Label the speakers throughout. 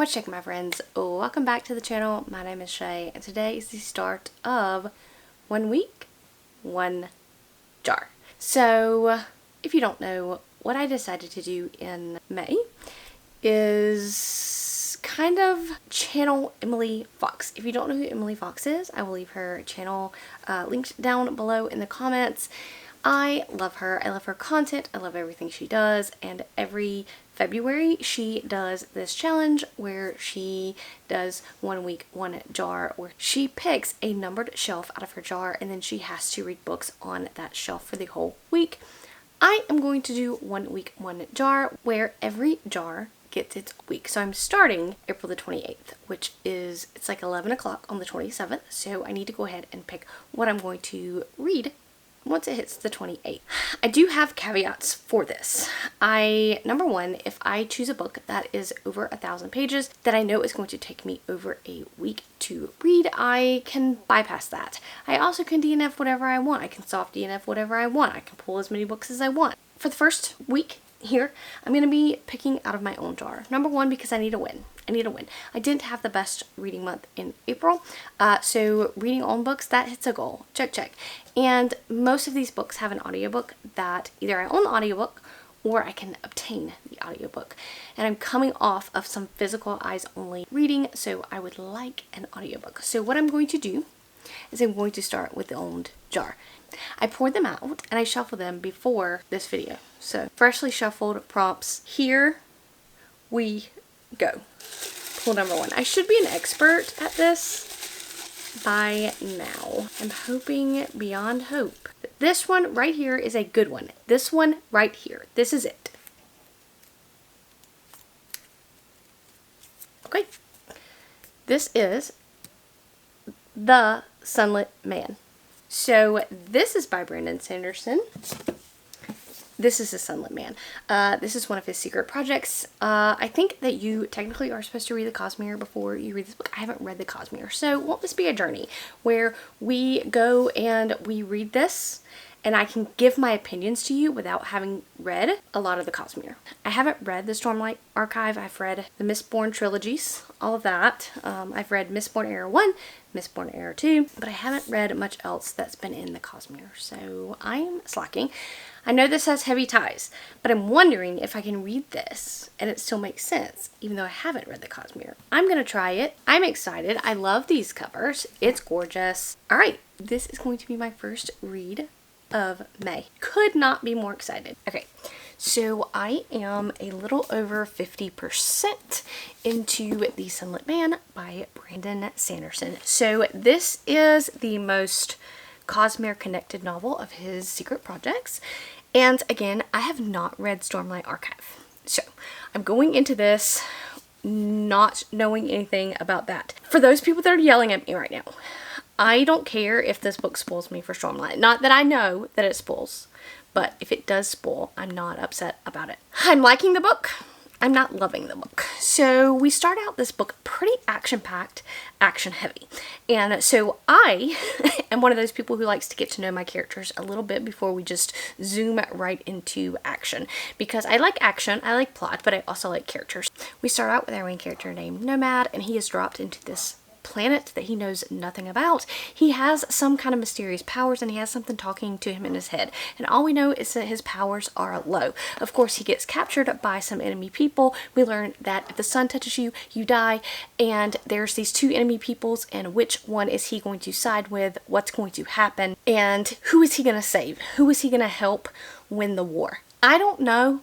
Speaker 1: What's shaking, my friends? Welcome back to the channel. My name is Shay, and today is the start of 1 week, 1 jar. So, if you don't know, what I decided to do in May is kind of channel Emily Fox. If you don't know who Emily Fox is, I will leave her channel linked down below in the comments. I love her. I love her content. I love everything she does, and every February she does this challenge where she does 1 week, 1 jar, where she picks a numbered shelf out of her jar and then she has to read books on that shelf for the whole week. I am going to do 1 week, 1 jar, where every jar gets its week. So I'm starting April the 28th, which is, it's like 11 o'clock on the 27th, so I need to go ahead and pick what I'm going to read once it hits the 28th. I do have caveats for this. Number one, if I choose a book that is over 1,000 pages that I know is going to take me over a week to read, I can bypass that. I also can DNF whatever I want. I can soft DNF whatever I want. I can pull as many books as I want. For the first week here, I'm going to be picking out of my own jar. Number one, because I need a win. I didn't have the best reading month in April, so reading own books, that hits a goal. Check, check. And most of these books have an audiobook that either I own the audiobook or I can obtain the audiobook. And I'm coming off of some physical eyes only reading, so I would like an audiobook. So what I'm going to do is I'm going to start with the owned jar. I poured them out and I shuffled them before this video. So freshly shuffled prompts. Here we go. Pull number one. I should be an expert at this by now. I'm hoping beyond hope. This one right here is a good one. This one right here. This is it. Okay. This is The Sunlit Man. So this is by Brandon Sanderson. This is The Sunlit Man. This is one of his secret projects. I think that you technically are supposed to read the Cosmere before you read this book. I haven't read the Cosmere, so won't this be a journey where we go and we read this and I can give my opinions to you without having read a lot of the Cosmere. I haven't read the Stormlight Archive. I've read the Mistborn trilogies, all of that. I've read Mistborn Era 1, Mistborn Era 2, but I haven't read much else that's been in the Cosmere, so I'm slacking. I know this has heavy ties, but I'm wondering if I can read this and it still makes sense, even though I haven't read the Cosmere. I'm going to try it. I'm excited. I love these covers. It's gorgeous. All right, this is going to be my first read of May. Could not be more excited. Okay, so I am a little over 50% into The Sunlit Man by Brandon Sanderson. So this is the most Cosmere connected novel of his secret projects. And again, I have not read Stormlight Archive. So I'm going into this not knowing anything about that. For those people that are yelling at me right now, I don't care if this book spoils me for Stormlight. Not that I know that it spoils, but if it does spoil, I'm not upset about it. I'm liking the book. I'm not loving the book. So we start out this book pretty action-packed, action-heavy. And so I am one of those people who likes to get to know my characters a little bit before we just zoom right into action. Because I like action, I like plot, but I also like characters. We start out with our main character named Nomad, and he is dropped into this planet that he knows nothing about. He has some kind of mysterious powers and he has something talking to him in his head, and all we know is that his powers are low. Of course, he gets captured by some enemy people. We learn that if the sun touches you, you die, and there's these two enemy peoples, and which one is he going to side with? What's going to happen? And who is he going to save? Who is he going to help win the war? I don't know.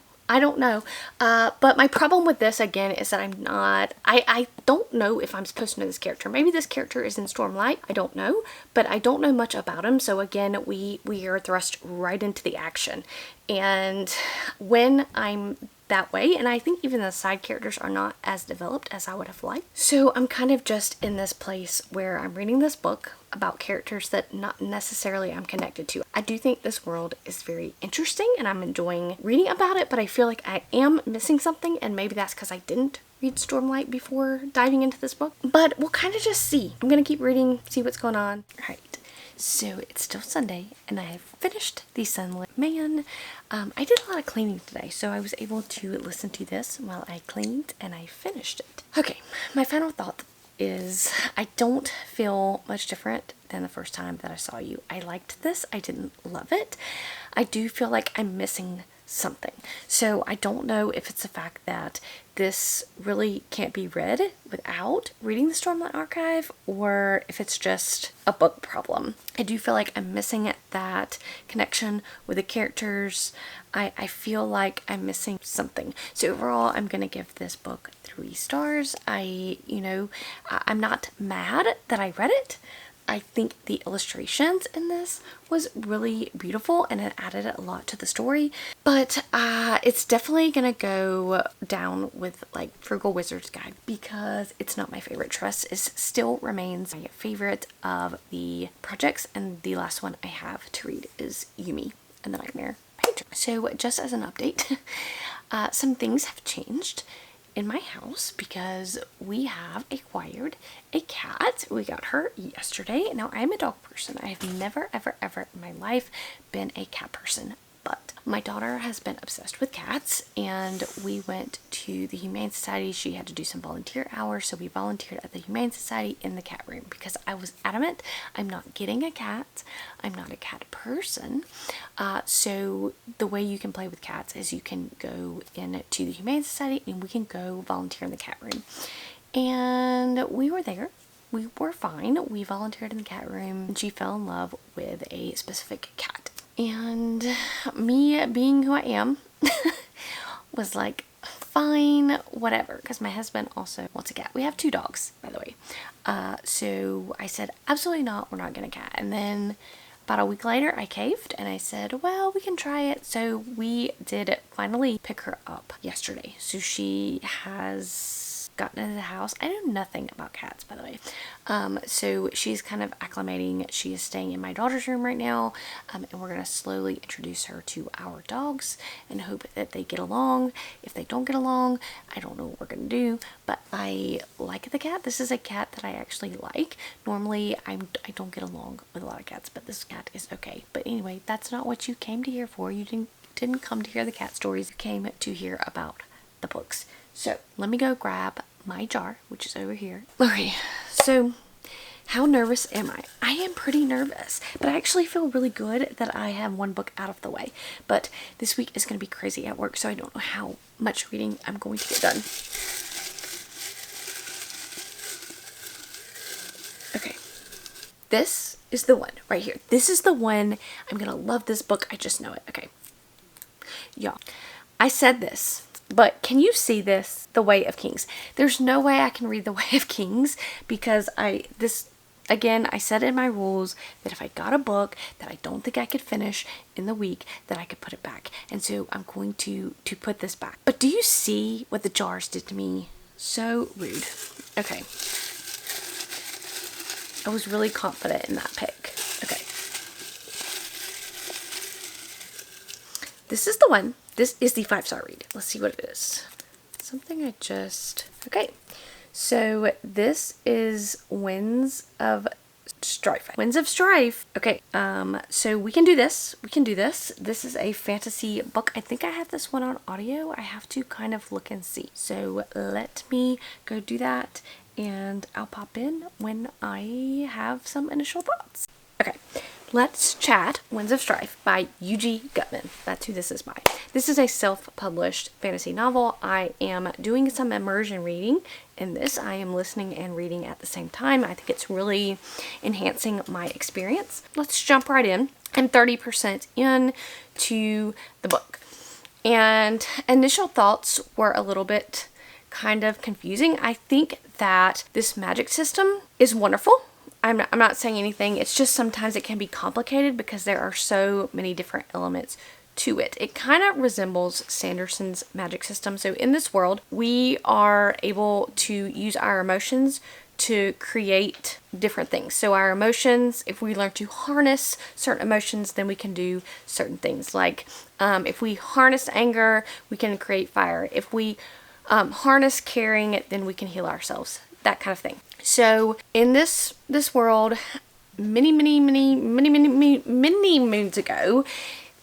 Speaker 1: But my problem with this, again, is that I don't know if I'm supposed to know this character. Maybe this character is in Stormlight, I don't know, but I don't know much about him, so again, we are thrust right into the action. And when I'm that way, and I think even the side characters are not as developed as I would have liked. So I'm kind of just in this place where I'm reading this book about characters that not necessarily I'm connected to. I do think this world is very interesting and I'm enjoying reading about it, but I feel like I am missing something, and maybe that's because I didn't read Stormlight before diving into this book. But we'll kind of just see. I'm gonna keep reading, see what's going on. All right. So it's still Sunday and I have finished The Sunlit Man. I did a lot of cleaning today, so I was able to listen to this while I cleaned and I finished it. Okay, my final thought is I don't feel much different than the first time that I saw you. I liked this. I didn't love it. I do feel like I'm missing something. So I don't know if it's the fact that this really can't be read without reading the Stormlight Archive, or if it's just a book problem. I do feel like I'm missing that connection with the characters. I feel like I'm missing something. So overall, I'm going to give this book 3 stars. I'm not mad that I read it. I think the illustrations in this was really beautiful and it added a lot to the story. But it's definitely going to go down with like Frugal Wizard's Guide because it's not my favorite. Trust is still remains my favorite of the projects, and the last one I have to read is Yumi and the Nightmare Painter. So just as an update, some things have changed in my house because we have acquired a cat. We got her yesterday. Now, I'm a dog person. I have never, ever, ever in my life been a cat person, but my daughter has been obsessed with cats, and we went to the Humane Society. She had to do some volunteer hours, so we volunteered at the Humane Society in the cat room because I was adamant I'm not getting a cat. I'm not a cat person. So the way you can play with cats is you can go into the Humane Society and we can go volunteer in the cat room. And we were there. We were fine. We volunteered in the cat room and she fell in love with a specific cat. And me being who I am was like, fine, whatever, because my husband also wants a cat. We have 2 dogs, by the way. So I said, absolutely not, we're not getting a cat. And then about a week later, I caved and I said, well, we can try it. So we did finally pick her up yesterday. So she has gotten into the house. I know nothing about cats, by the way. So she's kind of acclimating. She is staying in my daughter's room right now, and we're going to slowly introduce her to our dogs and hope that they get along. If they don't get along, I don't know what we're going to do, but I like the cat. This is a cat that I actually like. Normally, I don't get along with a lot of cats, but this cat is okay. But anyway, that's not what you came to hear for. You didn't come to hear the cat stories. You came to hear about the books. So let me go grab my jar, which is over here. Okay, so how nervous am I? I am pretty nervous, but I actually feel really good that I have 1 book out of the way. But this week is going to be crazy at work, so I don't know how much reading I'm going to get done. Okay, this is the one right here. This is the one. I'm going to love this book. I just know it. Okay, y'all, I said this. But can you see this? The Way of Kings. There's no way I can read The Way of Kings because again, I said in my rules that if I got a book that I don't think I could finish in the week, that I could put it back. And so I'm going to put this back. But do you see what the jars did to me? So rude. Okay. I was really confident in that pick. Okay. This is the one. This is the 5-star read. Let's see what it is. Okay. So this is Winds of Strife. Winds of Strife. Okay. So we can do this. This is a fantasy book. I think I have this one on audio. I have to kind of look and see. So let me go do that and I'll pop in when I have some initial thoughts. Okay. Let's Chat Winds of Strife by U.G. Gutman. That's who this is by. This is a self-published fantasy novel. I am doing some immersion reading in this. I am listening and reading at the same time. I think it's really enhancing my experience. Let's jump right in. I'm 30% into the book. And initial thoughts were a little bit kind of confusing. I think that this magic system is wonderful. I'm not saying anything. It's just sometimes it can be complicated because there are so many different elements to it. It kind of resembles Sanderson's magic system. So in this world, we are able to use our emotions to create different things. So our emotions, if we learn to harness certain emotions, then we can do certain things. Like if we harness anger, we can create fire. If we harness caring, then we can heal ourselves. That kind of thing. So in this world, many moons ago,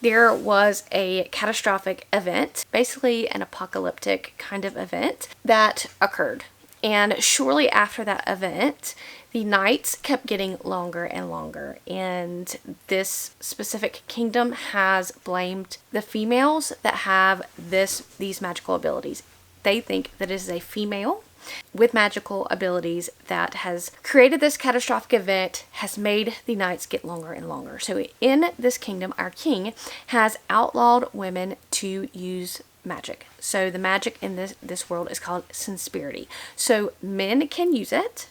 Speaker 1: there was a catastrophic event, basically an apocalyptic kind of event that occurred. And shortly after that event, the nights kept getting longer and longer. And this specific kingdom has blamed the females that have these magical abilities. They think that it is a female with magical abilities that has created this catastrophic event, has made the nights get longer and longer. So in this kingdom, our king has outlawed women to use magic. So the magic in this world is called sincerity. So men can use it,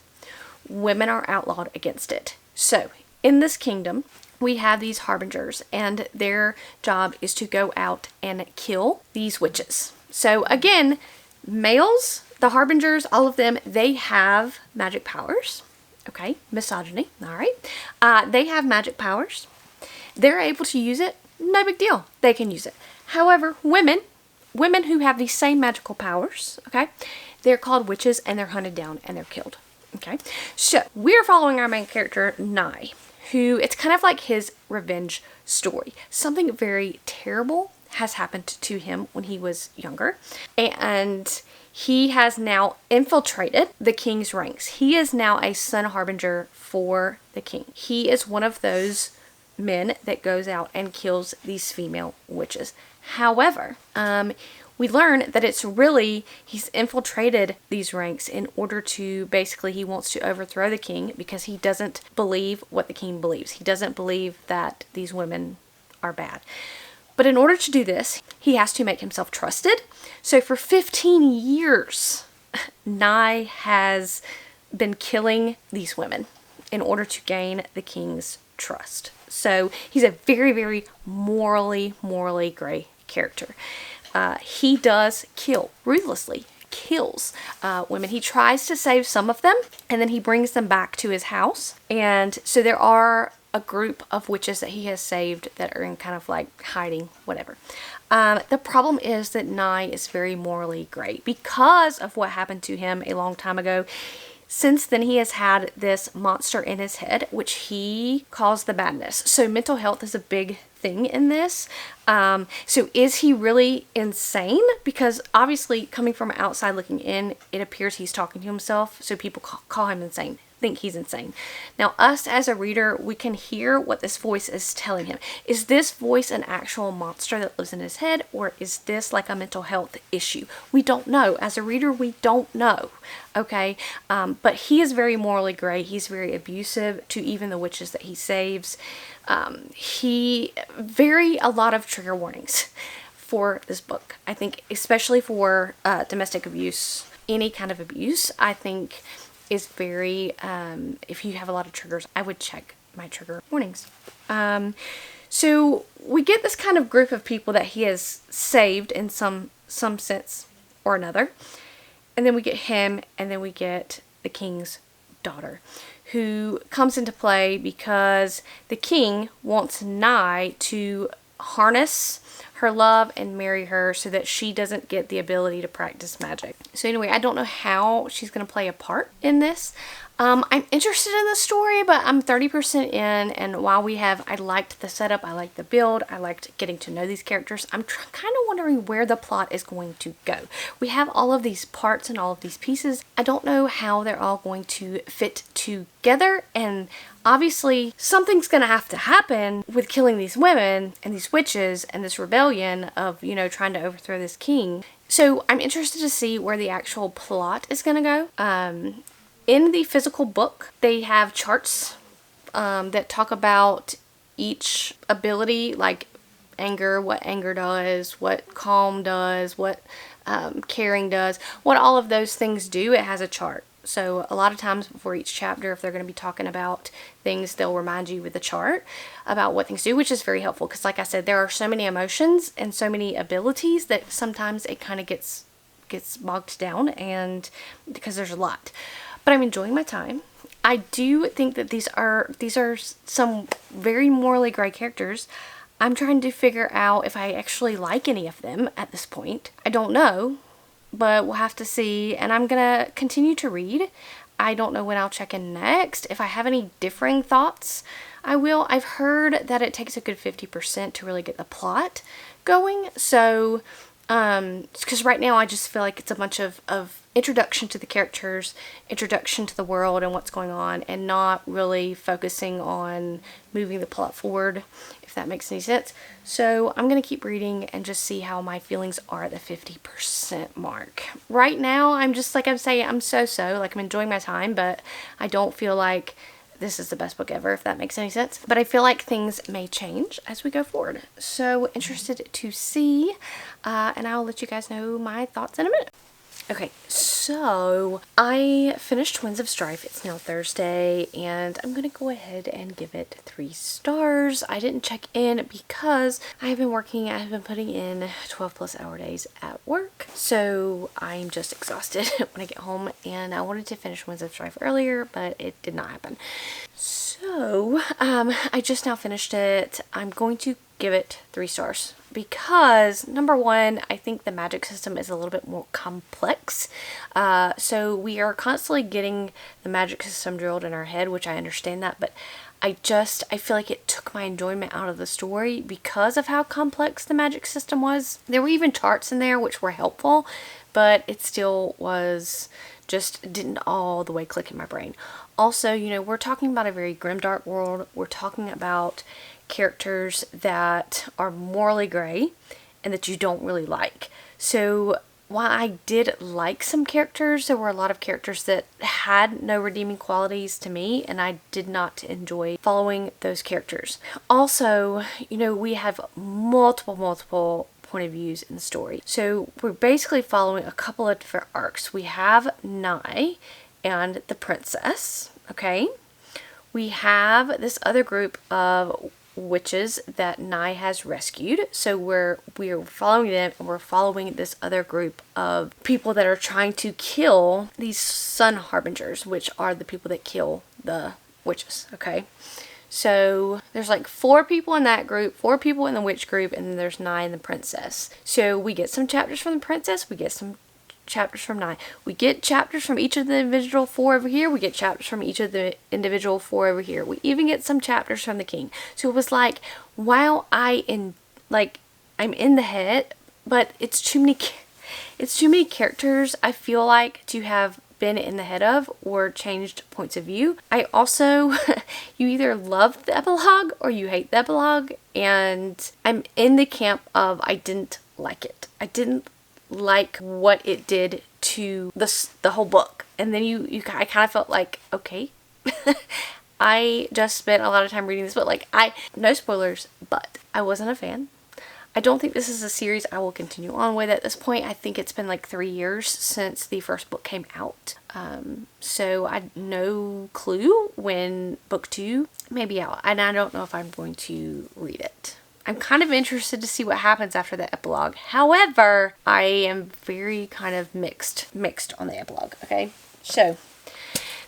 Speaker 1: women are outlawed against it. So in this kingdom, we have these harbingers, and their job is to go out and kill these witches. So again, males, the harbingers, all of them, they have magic powers. Okay, misogyny, all right. They have magic powers. They're able to use it, no big deal. They can use it. However, women who have these same magical powers, okay, they're called witches, and they're hunted down and they're killed. Okay, so we're following our main character, Nye, who, it's kind of like his revenge story. Something very terrible has happened to him when he was younger, and he has now infiltrated the king's ranks. He is now a sun harbinger for the king. He is one of those men that goes out and kills these female witches. However, we learn that he's infiltrated these ranks in order to, basically, he wants to overthrow the king because he doesn't believe what the king believes. He doesn't believe that these women are bad. But in order to do this, he has to make himself trusted. So for 15 years, Nye has been killing these women in order to gain the king's trust. So he's a very, very morally gray character. He does kill, ruthlessly kills women. He tries to save some of them, and then he brings them back to his house. And so there are a group of witches that he has saved that are in kind of like hiding, whatever. The problem is that Nye is very morally gray because of what happened to him a long time ago. Since then, he has had this monster in his head, which he calls the madness. So mental health is a big thing in this. So is he really insane? Because obviously, coming from outside looking in, it appears he's talking to himself. So people call him insane, think he's insane. Now, us as a reader, we can hear what this voice is telling him. Is this voice an actual monster that lives in his head, or is this like a mental health issue? We don't know. As a reader, we don't know. Okay, but he is very morally gray. He's very abusive to even the witches that he saves. A lot of trigger warnings for this book. I think especially for domestic abuse, any kind of abuse, I think is very, if you have a lot of triggers, I would check my trigger warnings. So we get this kind of group of people that he has saved in some sense or another. And then we get him, and then we get the king's daughter, who comes into play because the king wants Nye to harness her love and marry her so that she doesn't get the ability to practice magic. So anyway, I don't know how she's going to play a part in this. I'm interested in the story, but I'm 30% in, and while I liked the setup, I liked the build, I liked getting to know these characters, I'm kind of wondering where the plot is going to go. We have all of these parts and all of these pieces. I don't know how they're all going to fit together, and obviously something's going to have to happen with killing these women and these witches and this rebellion of, trying to overthrow this king. So I'm interested to see where the actual plot is going to go. In the physical book, they have charts that talk about each ability, like anger, what anger does, what calm does, what caring does, what all of those things do. It has a chart. So a lot of times before each chapter, if they're going to be talking about things, they'll remind you with the chart about what things do, which is very helpful because, like I said, there are so many emotions and so many abilities that sometimes it kind of gets bogged down, and because there's a lot. But I'm enjoying my time. I do think that these are some very morally gray characters. I'm trying to figure out if I actually like any of them at this point. I don't know, but we'll have to see. And I'm going to continue to read. I don't know when I'll check in next. If I have any differing thoughts, I will. I've heard that it takes a good 50% to really get the plot going. So, because right now I just feel like it's a bunch of introduction to the characters, introduction to the world and what's going on, and not really focusing on moving the plot forward, if that makes any sense. So I'm going to keep reading and just see how my feelings are at the 50% mark. Right now, I'm just, like I'm saying, I'm so-so, like I'm enjoying my time, but I don't feel like this is the best book ever, if that makes any sense. But I feel like things may change as we go forward. So interested to see, and I'll let you guys know my thoughts in a minute. Okay, so I finished Winds of Strife. It's now Thursday, and I'm going to go ahead and give it 3 stars. I didn't check in because I've been putting in 12 plus hour days at work, so I'm just exhausted when I get home, and I wanted to finish Winds of Strife earlier, but it did not happen. So, I just now finished it. I'm going to give it 3 stars because, number one, I think the magic system is a little bit more complex. So we are constantly getting the magic system drilled in our head, which I understand that, but I feel like it took my enjoyment out of the story because of how complex the magic system was. There were even charts in there which were helpful, but it still didn't all the way click in my brain. Also, we're talking about a very grimdark world. We're talking about characters that are morally gray and that you don't really like. So while I did like some characters, there were a lot of characters that had no redeeming qualities to me, and I did not enjoy following those characters. Also, we have multiple point of views in the story. So we're basically following a couple of different arcs. We have Nye and the princess, okay? We have this other group of witches that Nye has rescued. So we're following them, and we're following this other group of people that are trying to kill these sun harbingers, which are the people that kill the witches, okay? So there's like 4 people in that group, 4 people in the witch group, and then there's Nye and the princess. So we get some chapters from the princess, we get some chapters from Nye. We get chapters from each of the individual 4 over here. We get chapters from each of the individual 4 over here. We even get some chapters from the king. So it was like, while I'm in the head, but it's too many characters, I feel like, to have been in the head of or changed points of view. I also, you either love the epilogue or you hate the epilogue, and I'm in the camp of I didn't like it. I didn't like what it did to the whole book. And then I kind of felt like, okay, I just spent a lot of time reading this book. No spoilers, but I wasn't a fan. I don't think this is a series I will continue on with at this point. I think it's been like 3 years since the first book came out. So I had no clue when book 2 may be out, and I don't know if I'm going to read it. I'm kind of interested to see what happens after the epilogue. However, I am very kind of mixed on the epilogue, okay? So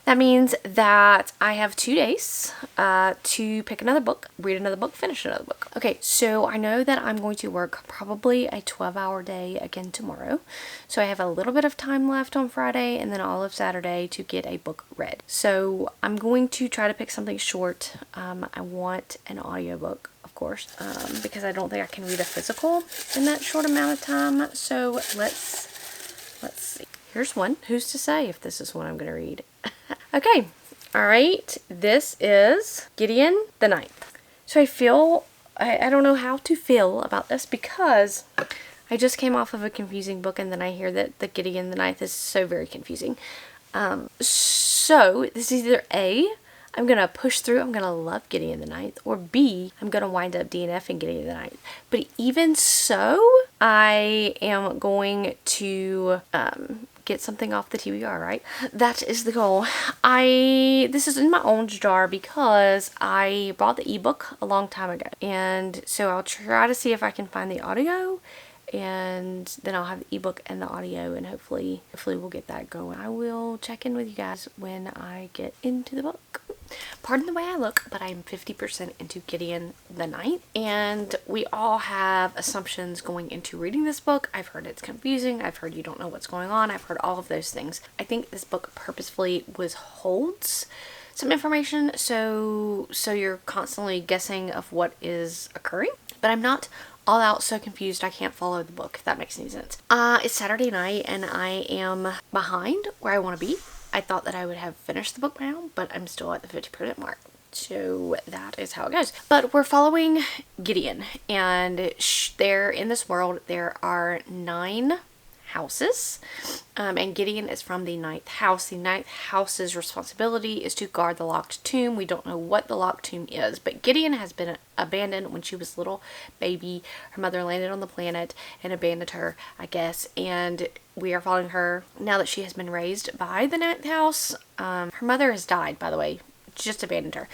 Speaker 1: that means that I have 2 days to pick another book, read another book, finish another book. Okay, so I know that I'm going to work probably a 12-hour day again tomorrow. So I have a little bit of time left on Friday and then all of Saturday to get a book read. So I'm going to try to pick something short. I want an audiobook, of course, because I don't think I can read a physical in that short amount of time. So let's see. Here's one. Who's to say if this is what I'm going to read? Okay. All right. This is Gideon the Ninth. So I don't know how to feel about this because I just came off of a confusing book, and then I hear that the Gideon the Ninth is so very confusing. So this is either A, I'm going to push through, I'm going to love Gideon the Ninth, or B, I'm going to wind up DNFing Gideon the Ninth. But even so, I am going to get something off the TBR, right? That is the goal. This is in my own jar because I bought the ebook a long time ago. And so I'll try to see if I can find the audio and then I'll have the ebook and the audio, and hopefully we'll get that going. I will check in with you guys when I get into the book. Pardon the way I look, but I'm 50% into Gideon the Ninth, and we all have assumptions going into reading this book. I've heard it's confusing. I've heard you don't know what's going on. I've heard all of those things. I think this book purposefully withholds some information, so you're constantly guessing of what is occurring, but I'm not all out so confused I can't follow the book, if that makes any sense. It's Saturday night and I am behind where I want to be. I thought that I would have finished the book by now, but I'm still at the 50% mark. So that is how it goes. But we're following Gideon, and there in this world there are 9 houses, and Gideon is from the 9th house. The 9th house's responsibility is to guard the locked tomb. We don't know what the locked tomb is, but Gideon has been abandoned when she was a little baby. Her mother landed on the planet and abandoned her, I guess, and we are following her now that she has been raised by the 9th house. Her mother has died, by the way, just abandoned her.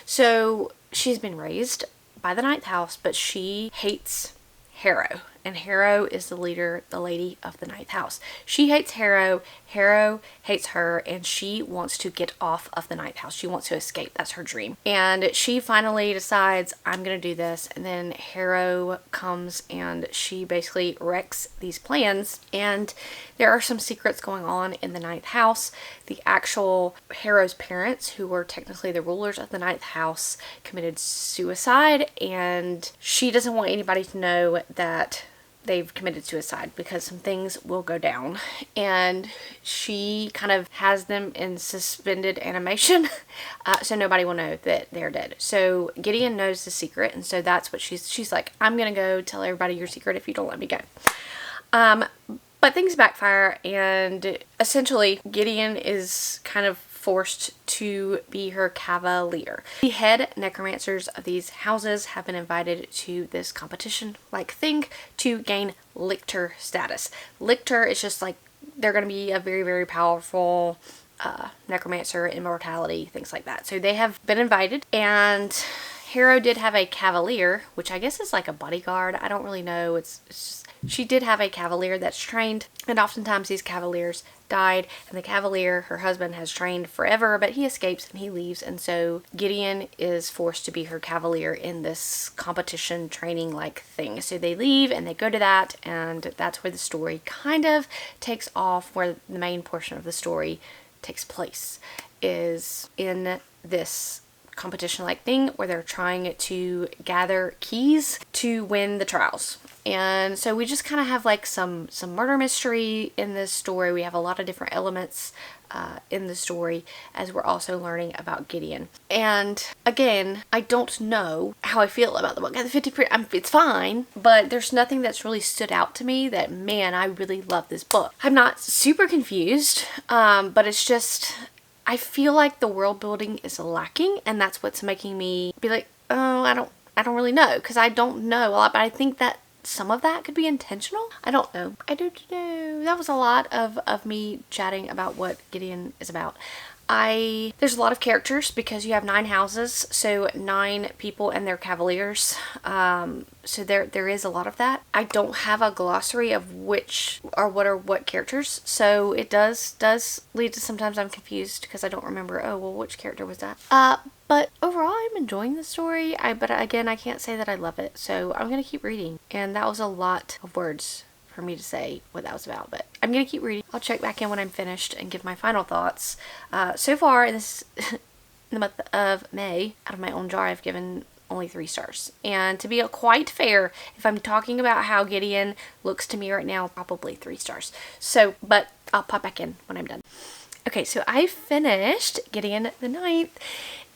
Speaker 1: So she's been raised by the 9th house, but she hates Harrow, and Harrow is the leader, the lady of the 9th house. She hates Harrow, Harrow hates her, and she wants to get off of the 9th house. She wants to escape. That's her dream. And she finally decides, I'm going to do this. And then Harrow comes and she basically wrecks these plans. And there are some secrets going on in the 9th house. The actual Harrow's parents, who were technically the rulers of the 9th house, committed suicide. And she doesn't want anybody to know that they've committed suicide because some things will go down, and she kind of has them in suspended animation so nobody will know that they're dead. So Gideon knows the secret, and so that's what she's like, I'm gonna go tell everybody your secret if you don't let me go. But things backfire, and essentially Gideon is kind of forced to be her cavalier. The head necromancers of these houses have been invited to this competition-like thing to gain lictor status. Lictor is just like, they're going to be a very, very powerful necromancer, immortality, things like that. So they have been invited, and Harrow did have a cavalier, which I guess is like a bodyguard. I don't really know. It's just, she did have a cavalier that's trained, and oftentimes these cavaliers died, and the cavalier, her husband, has trained forever, but he escapes and he leaves, and so Gideon is forced to be her cavalier in this competition training like thing. So they leave and they go to that, and that's where the story kind of takes off, where the main portion of the story takes place, is in this competition like thing where they're trying to gather keys to win the trials. And so we just kind of have like some murder mystery in this story. We have a lot of different elements in the story as we're also learning about Gideon. And again, I don't know how I feel about the book. At the 50%, it's fine, but there's nothing that's really stood out to me that, man, I really love this book. I'm not super confused, but it's just, I feel like the world building is lacking, and that's what's making me be like, oh, I don't really know, because I don't know a lot, but I think that some of that could be intentional. I don't know. That was a lot of me chatting about what Gideon is about. There's a lot of characters because you have 9 houses, so 9 people and their cavaliers. So there is a lot of that. I don't have a glossary of which or what are what characters, so it does lead to sometimes I'm confused because I don't remember, oh well, which character was that? But overall I'm enjoying the story. But again, I can't say that I love it, so I'm gonna keep reading. And that was a lot of words for me to say what that was about, but I'm gonna keep reading. I'll check back in when I'm finished and give my final thoughts. So far in this in the month of May, out of my own jar, I've given only 3 stars. And to be quite fair, if I'm talking about how Gideon looks to me right now, probably 3 stars. So, but I'll pop back in when I'm done. Okay, so I finished Gideon the Ninth,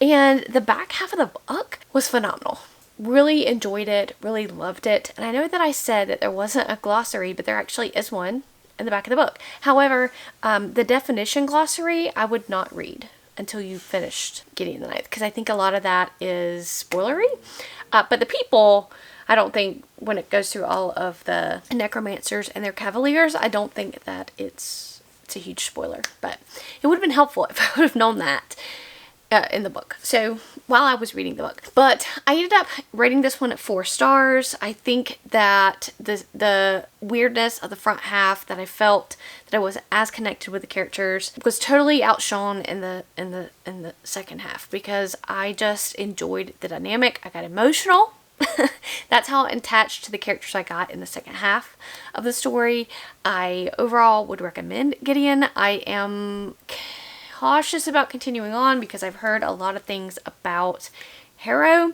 Speaker 1: and the back half of the book was phenomenal. Really enjoyed it, really loved it. And I know that I said that there wasn't a glossary, but there actually is one in the back of the book. However, the definition glossary I would not read until you finished Gideon the Ninth, because I think a lot of that is spoilery. But the people, I don't think, when it goes through all of the necromancers and their cavaliers, I don't think that it's a huge spoiler. But it would have been helpful if I would have known that. in the book. So while I was reading the book, but I ended up rating this one at 4 stars. I think that the weirdness of the front half, that I felt that I wasn't as connected with the characters, was totally outshone in the second half, because I just enjoyed the dynamic. I got emotional. That's how attached to the characters I got in the second half of the story. I overall would recommend Gideon. I am cautious about continuing on because I've heard a lot of things about Harrow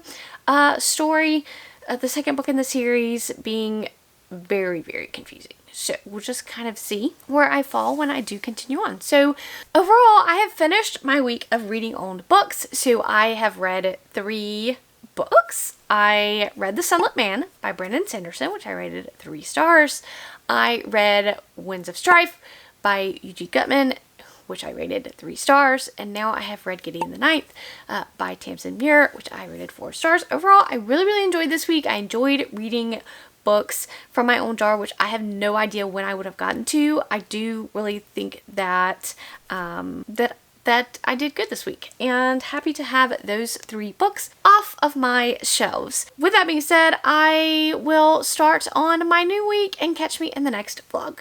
Speaker 1: story, the second book in the series, being very, very confusing. So we'll just kind of see where I fall when I do continue on. So overall, I have finished my week of reading owned books. So I have read 3 books. I read The Sunlit Man by Brandon Sanderson, which I rated 3 stars. I read Winds of Strife by Eugene Gutman, which I rated 3 stars. And now I have read Gideon the Ninth by Tamsin Muir, which I rated 4 stars. Overall, I really, really enjoyed this week. I enjoyed reading books from my own jar, which I have no idea when I would have gotten to. I do really think that that I did good this week, and happy to have those 3 books off of my shelves. With that being said, I will start on my new week, and catch me in the next vlog.